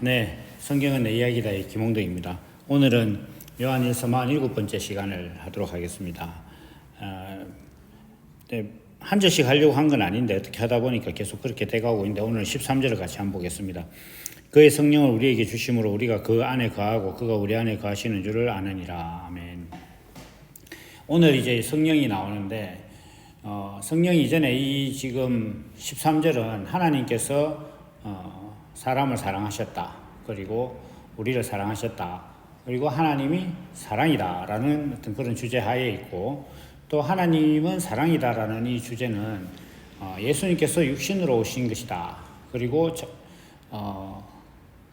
네. 성경은 내 이야기다의 김홍덕입니다. 오늘은 요한일서 47번째 시간을 하도록 하겠습니다. 네, 한 절씩 하려고 한 건 아닌데 어떻게 하다 보니까 계속 그렇게 돼가고 있는데 오늘 13절을 같이 한번 보겠습니다. 그의 성령을 우리에게 주심으로 우리가 그 안에 거하고 그가 우리 안에 거하시는 줄을 아느니라. 아멘. 오늘 이제 성령이 나오는데 성령이 이전에 이 지금 13절은 하나님께서 사람을 사랑하셨다. 그리고 우리를 사랑하셨다. 그리고 하나님이 사랑이다라는 어떤 그런 주제 하에 있고, 또 하나님은 사랑이다라는 이 주제는 예수님께서 육신으로 오신 것이다. 그리고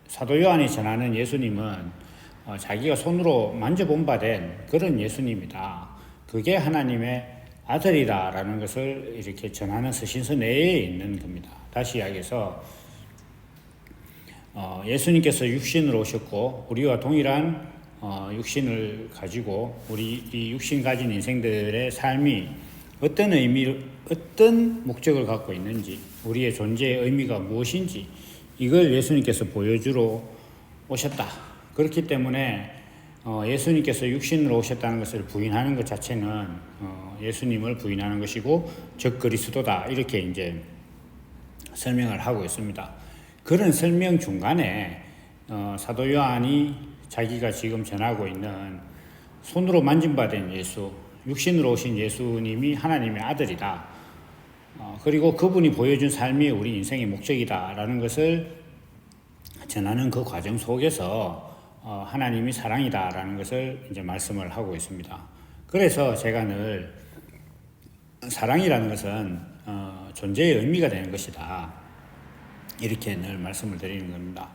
사도 요한이 전하는 예수님은 자기가 손으로 만져본 바 된 그런 예수님이다. 그게 하나님의 아들이다라는 것을 이렇게 전하는 서신서 내에 있는 겁니다. 다시 이야기해서 예수님께서 육신으로 오셨고 우리와 동일한 육신을 가지고 우리 이 육신 가진 인생들의 삶이 어떤 어떤 목적을 갖고 있는지, 우리의 존재의 의미가 무엇인지 이걸 예수님께서 보여주러 오셨다. 그렇기 때문에 예수님께서 육신으로 오셨다는 것을 부인하는 것 자체는 예수님을 부인하는 것이고 적 그리스도다, 이렇게 이제 설명을 하고 있습니다. 그런 설명 중간에 사도 요한이 자기가 지금 전하고 있는 손으로 만진 바 된 예수, 육신으로 오신 예수님이 하나님의 아들이다. 그리고 그분이 보여준 삶이 우리 인생의 목적이다라는 것을 전하는 그 과정 속에서 하나님이 사랑이다라는 것을 이제 말씀을 하고 있습니다. 그래서 제가 늘 사랑이라는 것은 존재의 의미가 되는 것이다, 이렇게 늘 말씀을 드리는 겁니다.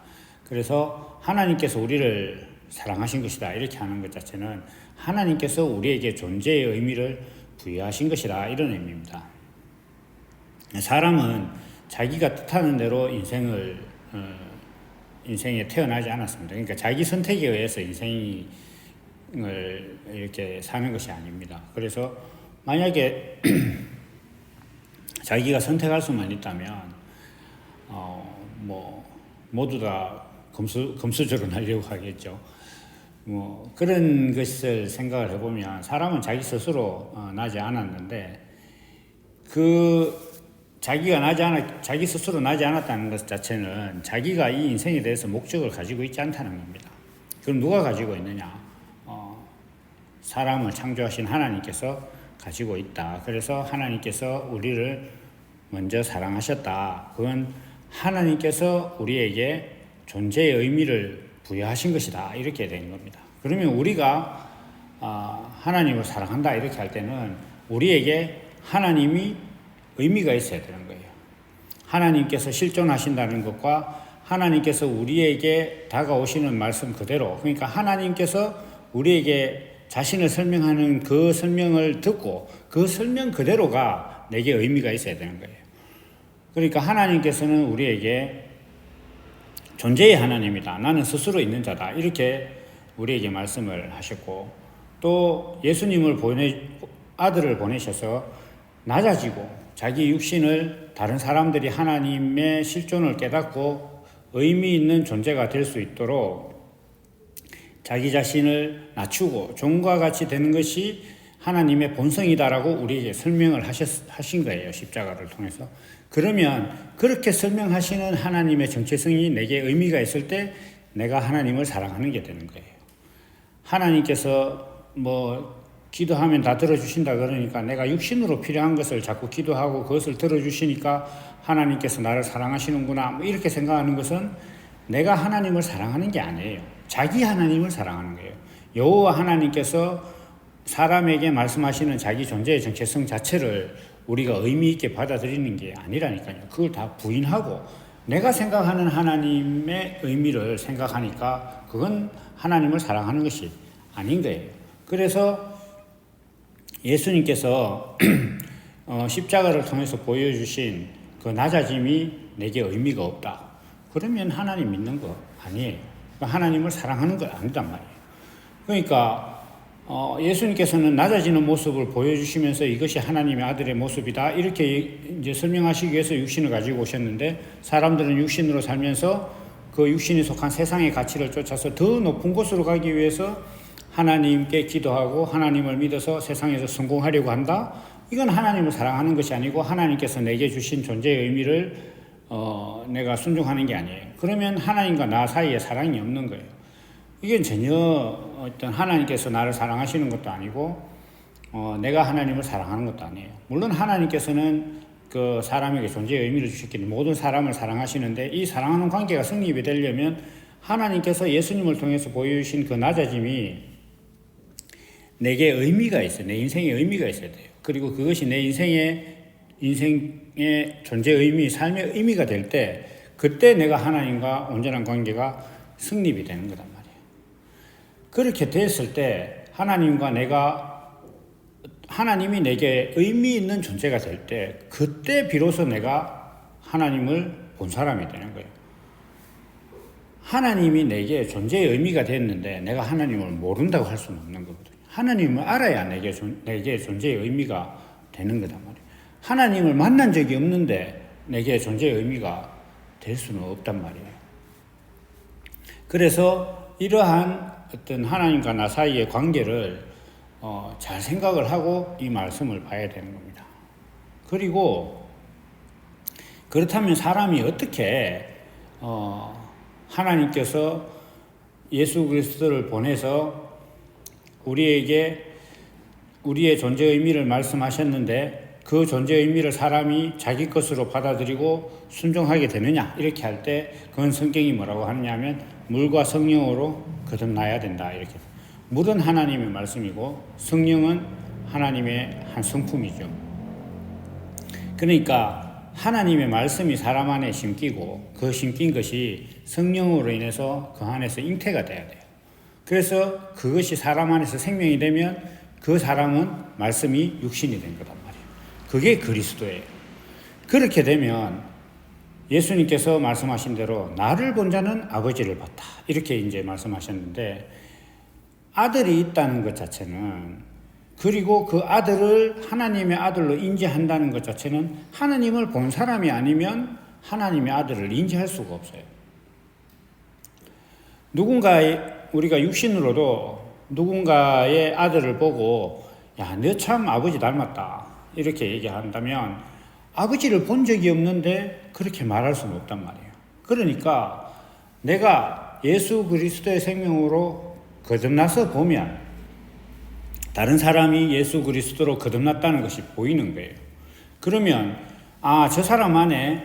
그래서 하나님께서 우리를 사랑하신 것이다, 이렇게 하는 것 자체는 하나님께서 우리에게 존재의 의미를 부여하신 것이다, 이런 의미입니다. 사람은 자기가 뜻하는 대로 인생에 태어나지 않았습니다. 그러니까 자기 선택에 의해서 인생을 이렇게 사는 것이 아닙니다. 그래서 만약에 자기가 선택할 수만 있다면 모두 다 금수저로 날려고 하겠죠. 그런 것을 생각을 해보면 사람은 자기 스스로 나지 않았는데, 자기 스스로 나지 않았다는 것 자체는 자기가 이 인생에 대해서 목적을 가지고 있지 않다는 겁니다. 그럼 누가 가지고 있느냐? 사람을 창조하신 하나님께서 가지고 있다. 그래서 하나님께서 우리를 먼저 사랑하셨다. 그건 하나님께서 우리에게 존재의 의미를 부여하신 것이다, 이렇게 된 겁니다. 그러면 우리가 하나님을 사랑한다 이렇게 할 때는 우리에게 하나님이 의미가 있어야 되는 거예요. 하나님께서 실존하신다는 것과 하나님께서 우리에게 다가오시는 말씀 그대로, 그러니까 하나님께서 우리에게 자신을 설명하는 그 설명을 듣고 그 설명 그대로가 내게 의미가 있어야 되는 거예요. 그러니까 하나님께서는 우리에게 존재의 하나님이다, 나는 스스로 있는 자다, 이렇게 우리에게 말씀을 하셨고, 또 예수님을 아들을 보내셔서 낮아지고 자기 육신을 다른 사람들이 하나님의 실존을 깨닫고 의미 있는 존재가 될 수 있도록 자기 자신을 낮추고 종과 같이 되는 것이 하나님의 본성이다라고 우리에게 설명을 하신 거예요, 십자가를 통해서. 그러면 그렇게 설명하시는 하나님의 정체성이 내게 의미가 있을 때 내가 하나님을 사랑하는 게 되는 거예요. 하나님께서 기도하면 다 들어주신다 그러니까 내가 육신으로 필요한 것을 자꾸 기도하고 그것을 들어주시니까 하나님께서 나를 사랑하시는구나, 이렇게 생각하는 것은 내가 하나님을 사랑하는 게 아니에요. 자기 하나님을 사랑하는 거예요. 여호와 하나님께서 사람에게 말씀하시는 자기 존재의 정체성 자체를 우리가 의미 있게 받아들이는 게 아니라니까요. 그걸 다 부인하고 내가 생각하는 하나님의 의미를 생각하니까 그건 하나님을 사랑하는 것이 아닌 거예요. 그래서 예수님께서 십자가를 통해서 보여주신 그 낮아짐이 내게 의미가 없다. 그러면 하나님 믿는 거 아니에요. 하나님을 사랑하는 거 아니단 말이에요. 그러니까 예수님께서는 낮아지는 모습을 보여주시면서 이것이 하나님의 아들의 모습이다, 이렇게 이제 설명하시기 위해서 육신을 가지고 오셨는데, 사람들은 육신으로 살면서 그 육신이 속한 세상의 가치를 쫓아서 더 높은 곳으로 가기 위해서 하나님께 기도하고 하나님을 믿어서 세상에서 성공하려고 한다? 이건 하나님을 사랑하는 것이 아니고 하나님께서 내게 주신 존재의 의미를 내가 순종하는 게 아니에요. 그러면 하나님과 나 사이에 사랑이 없는 거예요. 이게 전혀 어떤 하나님께서 나를 사랑하시는 것도 아니고 내가 하나님을 사랑하는 것도 아니에요. 물론 하나님께서는 그 사람에게 존재의 의미를 주셨기 때문에 모든 사람을 사랑하시는데 이 사랑하는 관계가 성립이 되려면 하나님께서 예수님을 통해서 보여주신 그 낮아짐이 내게 의미가 있어요. 내 인생에 의미가 있어야 돼요. 그리고 그것이 내 인생의 존재의 의미, 삶의 의미가 될 때 그때 내가 하나님과 온전한 관계가 성립이 되는 거단 말이에요. 그렇게 됐을 때 하나님이 내게 의미 있는 존재가 될 때 그때 비로소 내가 하나님을 본 사람이 되는 거예요. 하나님이 내게 존재의 의미가 됐는데 내가 하나님을 모른다고 할 수는 없는 거거든요. 하나님을 알아야 내게 존재의 의미가 되는 거단 말이에요. 하나님을 만난 적이 없는데 내게 존재의 의미가 될 수는 없단 말이에요. 그래서 이러한 어떤 하나님과 나 사이의 관계를 잘 생각을 하고 이 말씀을 봐야 되는 겁니다. 그리고 그렇다면 사람이 어떻게 하나님께서 예수 그리스도를 보내서 우리에게 우리의 존재 의미를 말씀하셨는데 그 존재 의미를 사람이 자기 것으로 받아들이고 순종하게 되느냐 이렇게 할 때 그건 성경이 뭐라고 하느냐 하면 물과 성령으로 거듭나야 된다 이렇게. 물은 하나님의 말씀이고 성령은 하나님의 한 성품이죠. 그러니까 하나님의 말씀이 사람 안에 심기고 그 심긴 것이 성령으로 인해서 그 안에서 잉태가 돼야 돼요. 그래서 그것이 사람 안에서 생명이 되면 그 사람은 말씀이 육신이 된 거단 말이에요. 그게 그리스도예요. 그렇게 되면 예수님께서 말씀하신 대로 나를 본 자는 아버지를 봤다. 이렇게 이제 말씀하셨는데 아들이 있다는 것 자체는 그리고 그 아들을 하나님의 아들로 인지한다는 것 자체는 하나님을 본 사람이 아니면 하나님의 아들을 인지할 수가 없어요. 우리가 육신으로도 누군가의 아들을 보고 야, 너 참 아버지 닮았다 이렇게 얘기한다면 아버지를 본 적이 없는데 그렇게 말할 수는 없단 말이에요. 그러니까 내가 예수 그리스도의 생명으로 거듭나서 보면 다른 사람이 예수 그리스도로 거듭났다는 것이 보이는 거예요. 그러면 저 사람 안에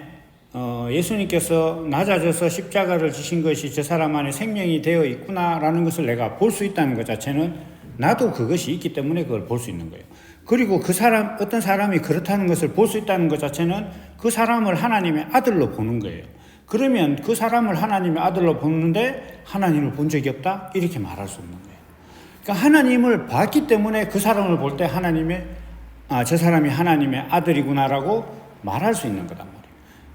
예수님께서 낮아져서 십자가를 지신 것이 저 사람 안에 생명이 되어 있구나라는 것을 내가 볼 수 있다는 것 자체는 나도 그것이 있기 때문에 그걸 볼 수 있는 거예요. 그리고 어떤 사람이 그렇다는 것을 볼 수 있다는 것 자체는 그 사람을 하나님의 아들로 보는 거예요. 그러면 그 사람을 하나님의 아들로 보는데 하나님을 본 적이 없다? 이렇게 말할 수 없는 거예요. 그러니까 하나님을 봤기 때문에 그 사람을 볼 때 저 사람이 하나님의 아들이구나라고 말할 수 있는 거단 말이에요.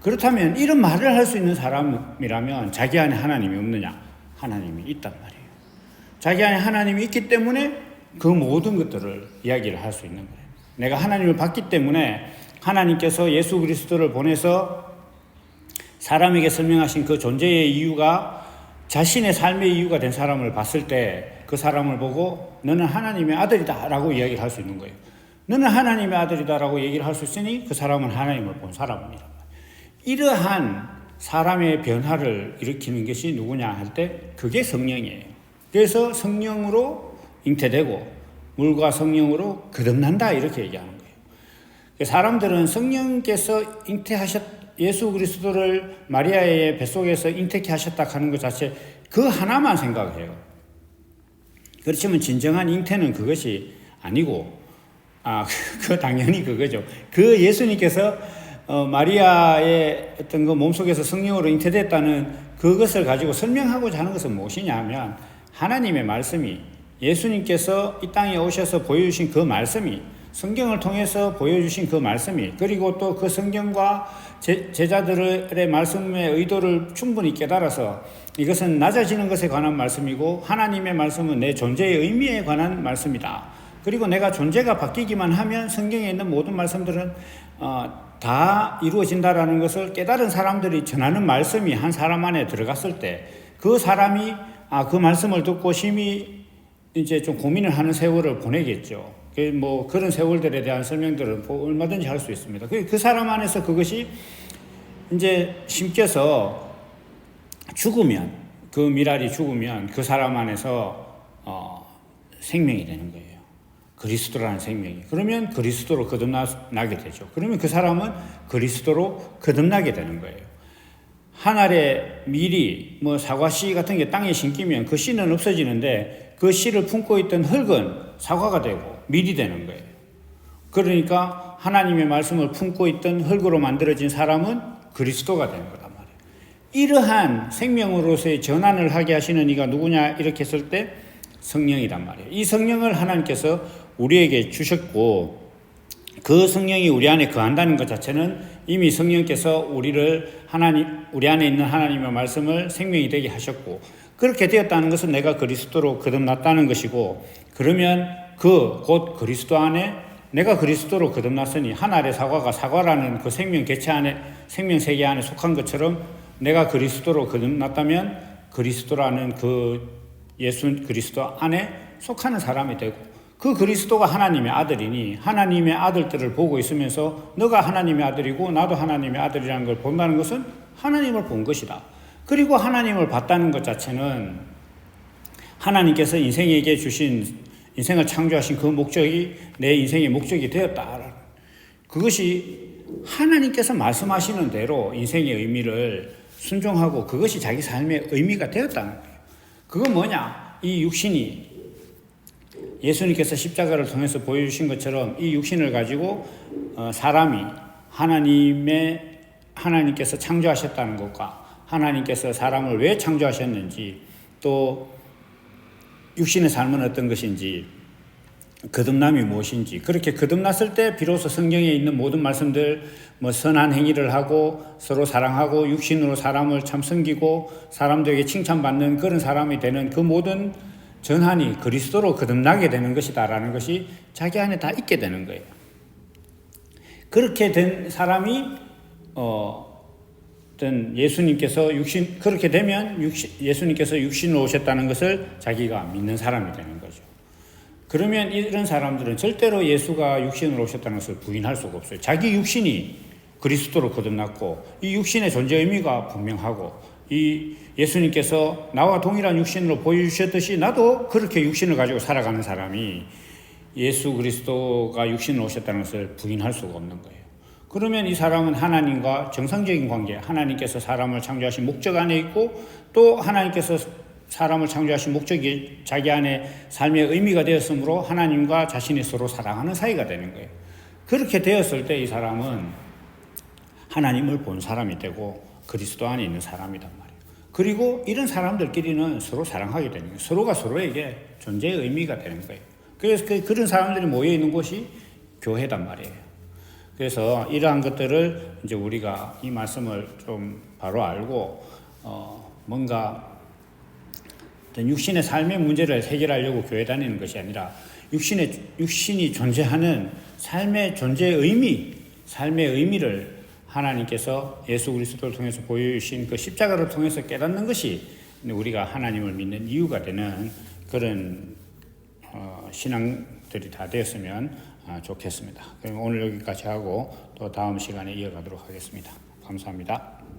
그렇다면 이런 말을 할 수 있는 사람이라면 자기 안에 하나님이 없느냐? 하나님이 있단 말이에요. 자기 안에 하나님이 있기 때문에 그 모든 것들을 이야기를 할 수 있는 거예요. 내가 하나님을 봤기 때문에 하나님께서 예수 그리스도를 보내서 사람에게 설명하신 그 존재의 이유가 자신의 삶의 이유가 된 사람을 봤을 때 그 사람을 보고 너는 하나님의 아들이다 라고 이야기를 할 수 있는 거예요. 너는 하나님의 아들이다 라고 얘기를 할 수 있으니 그 사람은 하나님을 본 사람입니다. 이러한 사람의 변화를 일으키는 것이 누구냐 할 때 그게 성령이에요. 그래서 성령으로 잉태되고 물과 성령으로 거듭난다 이렇게 얘기하는 거예요. 사람들은 성령께서 예수 그리스도를 마리아의 뱃속에서 잉태케 하셨다 하는 것 자체 그 하나만 생각해요. 그렇지만 진정한 잉태는 그것이 아니고 당연히 그거죠. 그 예수님께서 마리아의 어떤 그 몸속에서 성령으로 잉태됐다는 그것을 가지고 설명하고자 하는 것은 무엇이냐 하면 하나님의 말씀이 예수님께서 이 땅에 오셔서 보여주신 그 말씀이 성경을 통해서 보여주신 그 말씀이 그리고 또 그 성경과 제자들의 말씀의 의도를 충분히 깨달아서 이것은 낮아지는 것에 관한 말씀이고 하나님의 말씀은 내 존재의 의미에 관한 말씀이다. 그리고 내가 존재가 바뀌기만 하면 성경에 있는 모든 말씀들은 다 이루어진다라는 것을 깨달은 사람들이 전하는 말씀이 한 사람 안에 들어갔을 때 그 사람이 그 말씀을 듣고 심히 이제 좀 고민을 하는 세월을 보내겠죠. 뭐 그런 세월들에 대한 설명들은 얼마든지 할 수 있습니다. 그 사람 안에서 그것이 이제 심겨서 죽으면, 그 미랄이 죽으면 그 사람 안에서 생명이 되는 거예요. 그리스도라는 생명이. 그러면 그리스도로 거듭나게 되죠. 그러면 그 사람은 그리스도로 거듭나게 되는 거예요. 한 알의 밀이 뭐 사과씨 같은 게 땅에 심기면 그 씨는 없어지는데 그 씨를 품고 있던 흙은 사과가 되고 밀이 되는 거예요. 그러니까 하나님의 말씀을 품고 있던 흙으로 만들어진 사람은 그리스도가 되는 거란 말이에요. 이러한 생명으로서의 전환을 하게 하시는 이가 누구냐 이렇게 했을 때 성령이란 말이에요. 이 성령을 하나님께서 우리에게 주셨고 그 성령이 우리 안에 거한다는 것 자체는 이미 성령께서 우리 안에 있는 하나님의 말씀을 생명이 되게 하셨고 그렇게 되었다는 것은 내가 그리스도로 거듭났다는 것이고 그러면 곧 그리스도 안에 내가 그리스도로 거듭났으니 한 알의 사과가 사과라는 그 생명 개체 안에 생명 세계 안에 속한 것처럼 내가 그리스도로 거듭났다면 그리스도라는 그 예수 그리스도 안에 속하는 사람이 되고 그 그리스도가 하나님의 아들이니 하나님의 아들들을 보고 있으면서 너가 하나님의 아들이고 나도 하나님의 아들이라는 걸 본다는 것은 하나님을 본 것이다. 그리고 하나님을 봤다는 것 자체는 하나님께서 인생에게 주신 인생을 창조하신 그 목적이 내 인생의 목적이 되었다. 그것이 하나님께서 말씀하시는 대로 인생의 의미를 순종하고 그것이 자기 삶의 의미가 되었다는 거예요. 그건 뭐냐? 이 육신이 예수님께서 십자가를 통해서 보여주신 것처럼 이 육신을 가지고 사람이 하나님께서 창조하셨다는 것과 하나님께서 사람을 왜 창조하셨는지 또 육신의 삶은 어떤 것인지 거듭남이 무엇인지 그렇게 거듭났을 때 비로소 성경에 있는 모든 말씀들 뭐 선한 행위를 하고 서로 사랑하고 육신으로 사람을 참 섬기고 사람들에게 칭찬받는 그런 사람이 되는 그 모든 전환이 그리스도로 거듭나게 되는 것이다라는 것이 자기 안에 다 있게 되는 거예요. 그렇게 된 사람이 어떤 예수님께서 그렇게 되면 예수님께서 육신으로 오셨다는 것을 자기가 믿는 사람이 되는 거죠. 그러면 이런 사람들은 절대로 예수가 육신으로 오셨다는 것을 부인할 수가 없어요. 자기 육신이 그리스도로 거듭났고 이 육신의 존재 의미가 분명하고 이 예수님께서 나와 동일한 육신으로 보여주셨듯이 나도 그렇게 육신을 가지고 살아가는 사람이 예수 그리스도가 육신으로 오셨다는 것을 부인할 수가 없는 거예요. 그러면 이 사람은 하나님과 정상적인 관계, 하나님께서 사람을 창조하신 목적 안에 있고 또 하나님께서 사람을 창조하신 목적이 자기 안에 삶의 의미가 되었으므로 하나님과 자신이 서로 사랑하는 사이가 되는 거예요. 그렇게 되었을 때 이 사람은 하나님을 본 사람이 되고 그리스도 안에 있는 사람이란 말이에요. 그리고 이런 사람들끼리는 서로 사랑하게 되는 거예요. 서로가 서로에게 존재의 의미가 되는 거예요. 그래서 그런 사람들이 모여 있는 곳이 교회단 말이에요. 그래서 이러한 것들을 이제 우리가 이 말씀을 좀 바로 알고 뭔가 어떤 육신의 삶의 문제를 해결하려고 교회 다니는 것이 아니라 육신이 존재하는 삶의 존재의 의미, 삶의 의미를 하나님께서 예수 그리스도를 통해서 보여주신 그 십자가를 통해서 깨닫는 것이 우리가 하나님을 믿는 이유가 되는 그런 신앙들이 다 되었으면 좋겠습니다. 그럼 오늘 여기까지 하고 또 다음 시간에 이어가도록 하겠습니다. 감사합니다.